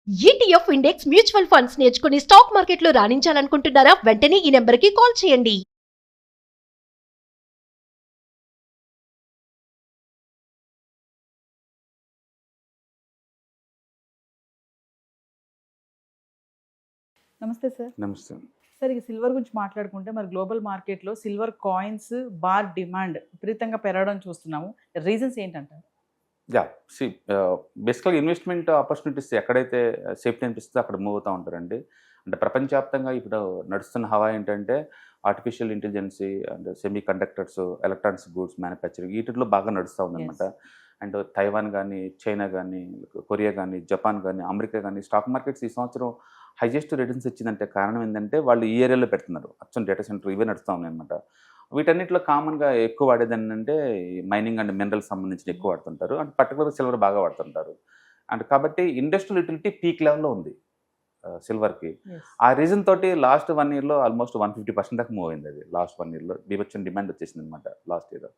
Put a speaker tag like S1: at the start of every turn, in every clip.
S1: ETF index mutual funds నేర్చుకుని stock మార్కెట్లో రాణించాలనుకుంటున్నారా? వెంటనే ఈ నెంబర్కి కాల్ చేయండి.
S2: నమస్తే సార్.
S3: నమస్తే.
S2: సార్, ఇక సిల్వర్ గురించి మాట్లాడుకుంటే మరి గ్లోబల్ మార్కెట్‌లో సిల్వర్ కాయిన్స్, బార్ డిమాండ్ విపరీతంగా పెరగడం చూస్తున్నాము. రీజన్స్ ఏంటంటారు?
S3: యాహ్! సీ బేసికల్‌గా ఇన్వెస్ట్‌మెంట్ ఆపర్చునిటీస్ ఎక్కడైతే సేఫ్టీ అనిపిస్తుందో అక్కడ మూవ్ అవుతా ఉంటారండి. అంటే ప్రపంచవ్యాప్తంగా ఇప్పుడు నడుస్తున్న హవా ఏంటంటే artificial intelligence and semi conductors, electronics goods manufacturing వీటిల్లో బాగా నడుస్తా ఉందనమాట.
S2: యెస్.
S3: అండ్ తైవాన్ గానీ, చైనా గానీ, కొరియా గానీ, జపాన్ గానీ, అమెరికా గానీ స్టాక్ మార్కెట్స్ ఈ సంవత్సరం హైయెస్ట్ రిటర్న్స్ ఇచ్చిందంటే కారణం ఏందంటే వాళ్ళు ఈ ఏరియాలో పెడుతున్నారు. అచ్చం డేటా సెంటర్ ఇవే నడుస్తా ఉన్నాయన్నమాట. వీటన్నిటిలో కామన్‌గా ఎక్కువ వాడేదేంటంటే మైనింగ్ అండ్ మినరల్స్ సంబంధించిన ఎక్కువ వాడుతుంటారు. అండ్ పర్టికులర్‌గా సిల్వర్ బాగా వాడుతుంటారు. అండ్ కాబట్టి ఇండస్ట్రియల్ యుటిలిటీ పీక్ లెవెల్‌లో ఉంది సిల్వర్‌కి.
S2: యెస్.
S3: ఆ రీజన్ తోటి లాస్ట్ 1 ఇయర్‌లో ఆల్మోస్ట్ 150% దాకా మూవ్ అయింది అది. లాస్ట్ 1 ఇయర్‌లో బీభత్సం డిమాండ్ వచ్చేసిందనమాట లాస్ట్ ఇయర్.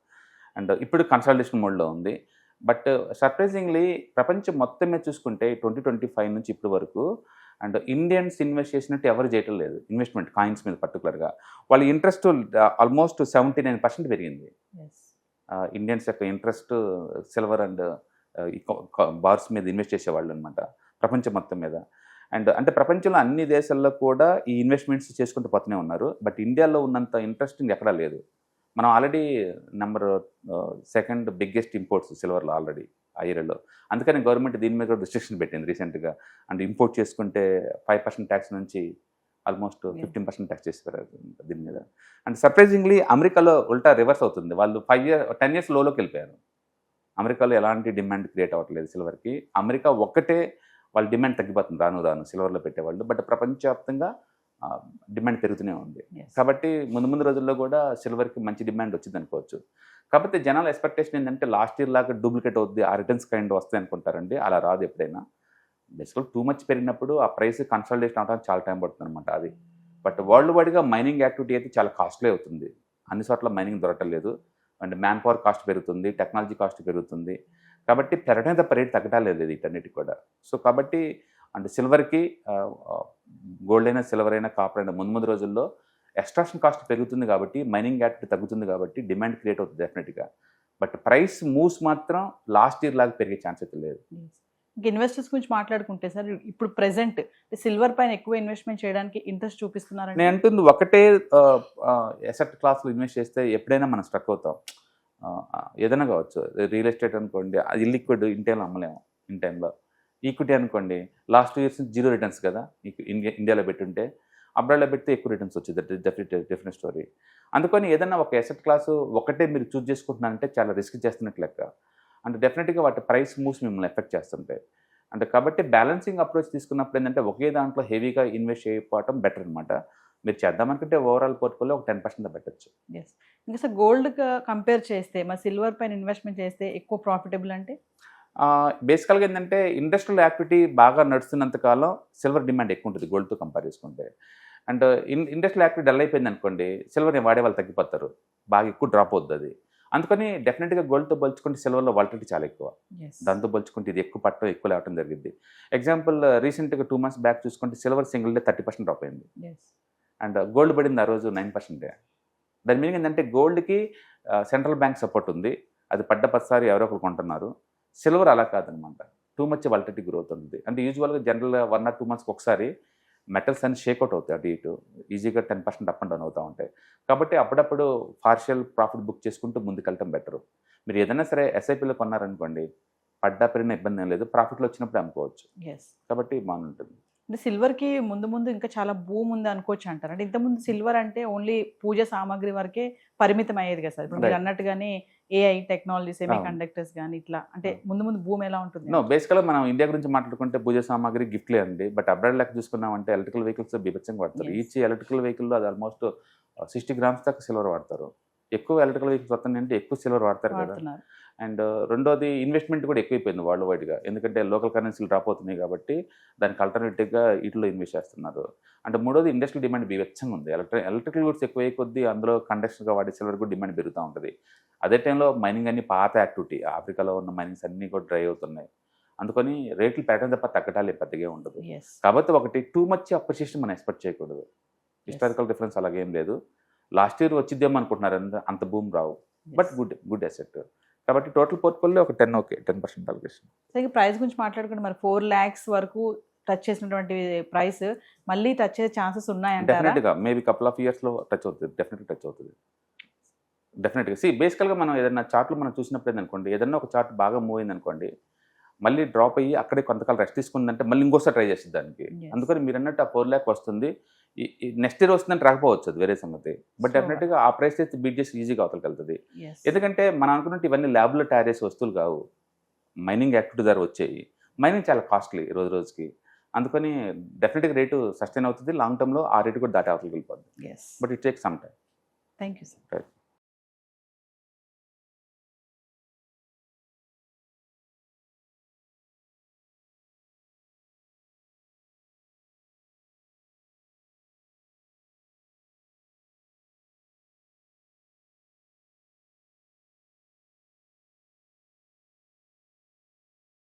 S3: అండ్ ఇప్పుడు కన్సాలిడేషన్ మోడ్‌లో ఉంది. బట్ సర్ప్రైజింగ్‌లీ ప్రపంచం మొత్తం మీద చూసుకుంటే 2025 నుంచి ఇప్పటి వరకు అండ్ ఇండియన్స్ ఇన్వెస్ట్ చేసినట్టు ఎవరు చేయటం లేదు. ఇన్వెస్ట్‌మెంట్ కాయిన్స్ మీద పర్టిక్యులర్‌గా. వాళ్ళ ఇంట్రెస్ట్ ఆల్మోస్ట్ 79% పెరిగింది.
S2: యెస్.
S3: ఇండియన్స్ యొక్క ఇంట్రెస్ట్ సిల్వర్ అండ్ ఈ బార్స్ మీద ఇన్వెస్ట్ చేసేవాళ్ళనమాట ప్రపంచం మొత్తం మీద. అండ్ అంటే ప్రపంచంలో అన్ని దేశాల్లో కూడా ఈ ఇన్వెస్ట్‌మెంట్స్ చేసుకుంటూ పోతూనే ఉన్నారు. బట్ ఇండియాలో ఉన్నంత ఇంట్రెస్టింగ్ ఎక్కడా లేదు. మనం already number second biggest imports సిల్వర్‌లో ఆల్రెడీ ఆ ఇయర్‌లో. అందుకని గవర్నమెంట్ దీని మీద కూడా రిస్ట్రిక్షన్ పెట్టింది రీసెంట్‌గా. అండ్ ఇంపోర్ట్ చేసుకుంటే 5% ట్యాక్స్ నుంచి ఆల్మోస్ట్ 15% ట్యాక్స్ చేసేవారు దీని మీద. అండ్ సర్ప్రైజింగ్‌లీ అమెరికాలో ఉల్టా రివర్స్ అవుతుంది. వాళ్ళు 10 ఇయర్స్ లోలోకి వెళ్ళిపోయారు. అమెరికాలో ఎలాంటి డిమాండ్ క్రియేట్ అవ్వట్లేదు సిల్వర్‌కి. అమెరికా ఒక్కటే వాళ్ళ డిమాండ్ తగ్గిపోతుంది రాను రాను సిల్వర్‌లో పెట్టేవాళ్ళు. బట్ ప్రపంచవ్యాప్తంగా డిమాండ్ పెరుగుతూనే ఉంది.
S2: యెస్.
S3: కాబట్టి ముందు ముందు రోజుల్లో కూడా సిల్వర్‌కి మంచి డిమాండ్ వచ్చిందనుకోవచ్చు. కాకపోతే జనాల ఎక్స్‌పెక్టేషన్ ఏంటంటే లాస్ట్ ఇయర్ లాగా డూప్లికేట్ అవుద్ది. ఆ రిటర్న్స్ కైండ్ వస్తాయి అనుకుంటారండి. అలా రాదు ఎప్పుడైనా. బేసికల్‌గా టూ మచ్ పెరిగినప్పుడు ఆ ప్రైస్ కన్సాలిడేషన్ అవ్వడానికి చాలా టైం పడుతుందనమాట అది. బట్ వరల్డ్ వైడ్‌గా మైనింగ్ యాక్టివిటీ అయితే చాలా కాస్ట్‌లీ అవుతుంది. అన్ని చోట్ల మైనింగ్ దొరకట్లేదు. అండ్ మ్యాన్ పవర్ కాస్ట్ పెరుగుతుంది. టెక్నాలజీ కాస్ట్ పెరుగుతుంది. కాబట్టి పెరగడం తప్ప రేట్ తగ్గడం లేదు వీటన్నిటికి కూడా. సో కాబట్టి అంటే సిల్వర్‌కి గోల్డ్ అయినా, సిల్వర్ అయినా, కాపర్ అయినా ముందు ముందు రోజుల్లో ఎక్స్ట్రాక్షన్ కాస్ట్ పెరుగుతుంది కాబట్టి, మైనింగ్ యాక్టివిటీ తగ్గుతుంది కాబట్టి డిమాండ్ క్రియేట్ అవుతుంది డెఫినెట్‌గా. బట్ ప్రైస్ మూవ్స్ మాత్రం లాస్ట్ ఇయర్ లాగా పెరిగే ఛాన్స్ అయితే లేదు.
S2: యెస్. ఇంక ఇన్వెస్టర్స్ గురించి మాట్లాడుకుంటే సార్, ఇప్పుడు ప్రెజెంట్ సిల్వర్ పైన ఎక్కువ ఇన్వెస్ట్‌మెంట్ చేయడానికి ఇంట్రెస్ట్ చూపిస్తున్నారంటే?
S3: నేను అంటుంది ఒకటే అసెట్ క్లాస్‌లో ఇన్వెస్ట్ చేస్తే ఎప్పుడైనా మనం స్ట్రక్ అవుతాం. ఏదైనా కావచ్చు. రియల్ ఎస్టేట్ అనుకోండి, అది ఇల్లిక్విడ్ ఇన్ టైమ్‌లో అమ్మలేము ఇన్ టైమ్‌లో. ఈక్విటీ అనుకోండి లాస్ట్ 2 ఇయర్స్ నుంచి 0 రిటర్న్స్ కదా! మీకు ఇండియాలో పెట్టుంటే. అబ్రాడ్‌లో పెడితే ఎక్కువ రిటర్న్స్ వచ్చేది. Definite story. అందుకని ఏదైనా ఒక అసెట్ క్లాసు ఒకటే మీరు చూజ్ చేసుకుంటున్నారంటే చాలా రిస్క్ చేస్తున్నట్టు లెక్క. అంటే డెఫినెట్‌గా వాటి ప్రైస్ మూవ్స్ మిమ్మల్ని ఎఫెక్ట్ చేస్తుంటాయి. అంటే కాబట్టి బ్యాలెన్సింగ్ అప్రోచ్ తీసుకున్నప్పుడు ఏంటంటే ఒకే దాంట్లో హెవీగా ఇన్వెస్ట్ చేయకపోవడం బెటర్ అనమాట. మీరు చేద్దామనుకుంటే ఓవరాల్ పోర్ట్‌ఫోలియో ఒక 10% పెట్టొచ్చు.
S2: యెస్. ఇంకా సార్, గోల్డ్ కంపేర్ చేస్తే మరి సిల్వర్ పైన ఇన్వెస్ట్‌మెంట్ చేస్తే ఎక్కువ ప్రాఫిటబుల్ అంటే?
S3: బేసికల్‌గా ఏందంటే ఇండస్ట్రియల్ యాక్టివిటీ బాగా నడుస్తున్నంత కాలం సిల్వర్ డిమాండ్ ఎక్కువ ఉంటుంది గోల్డ్‌తో కంపేర్ చేసుకుంటే. అండ్ ఇండస్ట్రియల్ యాక్టివిటీ డల్ అయిపోయిందనుకోండి సిల్వర్‌ని వాడేవాళ్ళు తగ్గిపోతారు. బాగా ఎక్కువ డ్రాప్ అవుద్ది అది. అందుకని డెఫినెట్‌గా గోల్డ్‌తో పోల్చుకుంటే సిల్వర్‌లో వాలటిలిటీ చాలా ఎక్కువ.
S2: యెస్.
S3: దాంతో పోల్చుకుంటే ఇది ఎక్కువ పట్టడం, ఎక్కువ లేవటం జరిగిద్ది. ఎగ్జాంపుల్ రీసెంట్‌గా 2 మంత్స్ బ్యాక్ చూసుకుంటే సిల్వర్ సింగిల్ డే 30% డ్రాప్ అయింది.
S2: యెస్.
S3: అండ్ గోల్డ్ పడింది ఆ రోజు 9%. దాని మీనింగ్ ఏంటంటే గోల్డ్‌కి సెంట్రల్ బ్యాంక్ సపోర్ట్ ఉంది. అది పడ్డ ప్రతిసారి ఎవరో ఒకరు కొంటున్నారు. సిల్వర్ అలా కాదనమాట. టూ మచ్ వాలటిలిటీ గ్రోత్ ఉంది. అంటే యూజువల్‌గా జనరల్‌గా 1 ఆర్ 2 మంత్స్‌కి ఒకసారి మెటల్స్ అన్ని షేక్అవుట్ అవుతాయి అటు ఇటు. ఈజీగా 10% అప్ అండ్ డౌన్ అవుతా ఉంటాయి. కాబట్టి అప్పుడప్పుడు పార్షియల్ ప్రాఫిట్ బుక్ చేసుకుంటూ ముందుకెళ్ళటం బెటరు. మీరు ఏదైనా సరే ఎస్ఐపీలో కొన్నారనుకోండి, పడ్డా పెరిగినా ఇబ్బంది ఏం లేదు. ప్రాఫిట్‌లో వచ్చినప్పుడు అమ్ముకోవచ్చు.
S2: యెస్.
S3: కాబట్టి బాగుంటుంది.
S2: అంటే సిల్వర్‌కి ముందు ముందు ఇంకా చాలా బూమ్ ఉంది అనుకోవచ్చు అంటారా? అంటే ఇంతకుముందు సిల్వర్ అంటే ఓన్లీ పూజ సామాగ్రి వరకే పరిమితం అయ్యేది కదా సార్. ఇప్పుడు మీరు
S3: రైట్.
S2: అన్నట్టుగానే ఏఐ టెక్నాలజీ, సెమీ
S3: అవును.
S2: కండక్టర్స్ గాని ఇట్లా అంటే
S3: అవును.
S2: ముందు ముందు బూమ్ ఎలా ఉంటుంది?
S3: బేసికల్‌గా మనం ఇండియా గురించి మాట్లాడుకుంటే పూజ సామాగ్రి గిఫ్ట్‌లే అండి. బట్ అబ్రాడ్ లెక్క చూసుకున్నామంటే ఎలక్ట్రికల్ వెహికల్స్ బీభత్సంగా వాడతారు.
S2: Yes.
S3: ఈచ్ ఎలక్ట్రికల్ వెహికల్‌లో అది ఆల్మోస్ట్ 60 గ్రామ్స్ దాకా సిల్వర్ వాడతారు. ఎక్కువ ఎలక్ట్రికల్ వెహికల్స్ వస్తున్నాయంటే ఎక్కువ సిల్వర్ వాడతారు కదా!
S2: వాడుతున్నారు.
S3: అండ్ రెండోది ఇన్వెస్ట్‌మెంట్ కూడా ఎక్కువైపోయింది వరల్డ్ వైడ్‌గా. ఎందుకంటే లోకల్ కరెన్సీలు డ్రాప్ అవుతున్నాయి కాబట్టి దానికి ఆల్టర్‌నేటివ్‌గా ఈటిలో ఇన్వెస్ట్ చేస్తున్నారు. అంటే మూడోది ఇండస్ట్రియల్ డిమాండ్ బీభత్సంగా ఉంది. ఎలక్ట్రికల్ గూడ్స్ ఎక్కువయ్యే కొద్దీ అందులో కండక్టర్స్‌గా వాడే సిల్వర్ కూడా డిమాండ్ పెరుగుతా ఉంటది. అదే టైంలో మైనింగ్ అన్ని పాత యాక్టివిటీ. ఆఫ్రికాలో ఉన్న మైనింగ్స్ అన్నీ కూడా డ్రై అవుతున్నాయి. అందుకని రేట్లు పెరగడం తప్ప తగ్గటాలు పెద్దగా ఉండదు.
S2: ఎస్.
S3: కాబట్టి ఒకటి టూ మచ్ అప్రిషియేషన్ మనం ఎక్స్పెక్ట్ చేయకూడదు. హిస్టారికల్ డిఫరెన్స్ అలాగేం లేదు. లాస్ట్ ఇయర్ వచ్చిద్దేమో అనుకుంటున్నారు, అంత భూమి రావు, బట్ గుడ్ అసెట్. కాబట్టి టోటల్ పోర్ట్ఫోలియో ఒక 10 ఓకే, 10% అలొకేషన్.
S2: సో ఇక ప్రైస్ గురించి మాట్లాడుకుంటే మరి 4 lakhs వరకు టచ్ చేసినటువంటి ప్రైస్ మళ్ళీ టచ్ చేసే ఛాన్సెస్ ఉన్నాయంటారా?
S3: డెఫినెట్గా మేబీ కపుల్ ఆఫ్ ఇయర్స్లో టచ్ అవుతుంది, డెఫినెట్గా టచ్ అవుతుంది. డెఫినెట్గా బేసికల్గా మనం ఏదైనా చార్ట్లో మనం చూసినప్పుడు ఏందనుకోండి, ఏదైనా ఒక చార్ట్ బాగా మూవ్ అయింది అనుకోండి, మళ్ళీ డ్రాప్ అయ్యి అక్కడే కొంతకాలం రెస్ట్ తీసుకుందంటే మళ్ళీ ఇంకోసారి ట్రై చేస్తుంది దానికి.
S2: Yes.
S3: అందుకని మీరు అన్నట్టు ఆ 4 lakh వస్తుంది, నెక్స్ట్ ఇయర్ వస్తుందని రాకపోవచ్చు, అది వేరే సంగతి. బట్
S2: So-
S3: డెఫినెట్గా ఆ ప్రైస్ అయితే బీట్ చేసి ఈజీగా అవతలకి వెళ్తుంది.
S2: Yes.
S3: ఎందుకంటే మనం అనుకున్నట్టు ఇవన్నీ ల్యాబ్లో తయారు చేసే వస్తువులు కావు, మైనింగ్ యాక్టివిటీ ద్వారా వచ్చాయి. మైనింగ్ చాలా కాస్ట్లీ రోజుకి, అందుకని డెఫినెట్గా రేటు సస్టైన్ అవుతుంది. లాంగ్ టర్మ్లో ఆ రేటు కూడా దాటి అవతలకి వెళ్ళిపోద్ది.
S2: Yes.
S3: But it take some time.
S2: Thank you, sir.
S3: Right.